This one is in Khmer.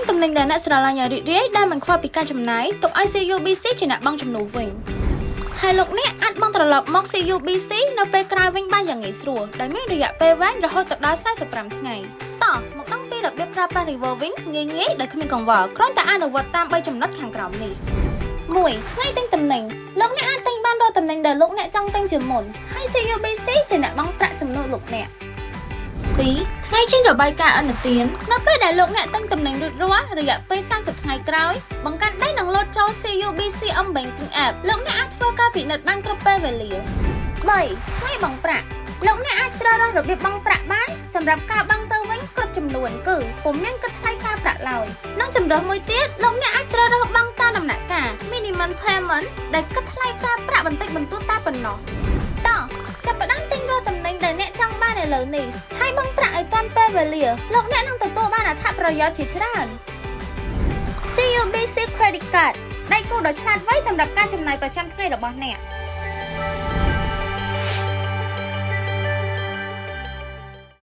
តำแหน่ងដែលអ្នកស្រឡាញ់ឲ្យរីករាយដែលមិនខ្វល់ពីការចំណាយទុកឲ្យ CUBC ជាអ្នកបង់ចំណូលវិញហើយលោកអ្នកអាចបង់ត្រឡប់មក CUBC នៅពេលក្រោយវិញបានយ៉ាងងាយស្រួលដែលមានរយៈពេលវែងរហូតដល់45ថ្ងៃតោះមកដឹងពីរបៀបប្រើប្រាស់ River វិញងាយៗដែលគ្មានកង្វល់គ្រាន់តែអនុវត្តតាម3ចំណុចខាងក្រោមនេះ 1. ថ្ងៃទិញតំណែងលោកអ្នកអាចទិញបានរាល់តំណែងដែលលោកអ្នកចង់ទិញជាមុនហើយ CUBC ជាអ្នកបង់ប្រាក់ចំនួនលោកអ្នក 2. ថ្ងៃចេញរបាយការណ៍ឥណទាននៅពេលដែលលោកអ្នកទិញតំណែងរួចរាល់រយៈពេល30ថ្ងៃក្រោយបង្កាន់ដៃនឹងលោតចូល CUBC M-Banking App លោកអ្នកអាចធ្វើការពិនិត្យបានគ្រប់ពេលវេលា 3. ថ្ងៃបង់ប្រាក់លោកអ្នកអាចជ្រើសរើសរបៀបបង់ប្រាក់បានសម្រាប់ការបង់ទៅវិញគ្រប់ចំនួនគឺពុំមានគិតថ្លៃការប្រាក់ឡើយនិងជម្រើសមួយទៀតលោកអ្នកអាចជ្រើសរើសបង់តាមដំណាក់កាល Minimum Payment ដែលគិតថ្លៃការប្រាក់បន្តិចបន្តួចតែប៉ុណ្ណោះតោះចាប់ផ្ដើមទិញរាល់តំណែងដែលអ្នកចង់បានឥឡូវនេះហើយបង់ប្រាក់ឲ្យទាន់ពេលវេលាលោកអ្នកនឹងទទួលបានអត្ថប្រយោជន៍ជាច្រើន CUBC Credit Card ដៃគូដ៏ឆ្លាតវៃសម្រាប់ការចំណាយប្រចាំថ្ងៃរបស់អ្នក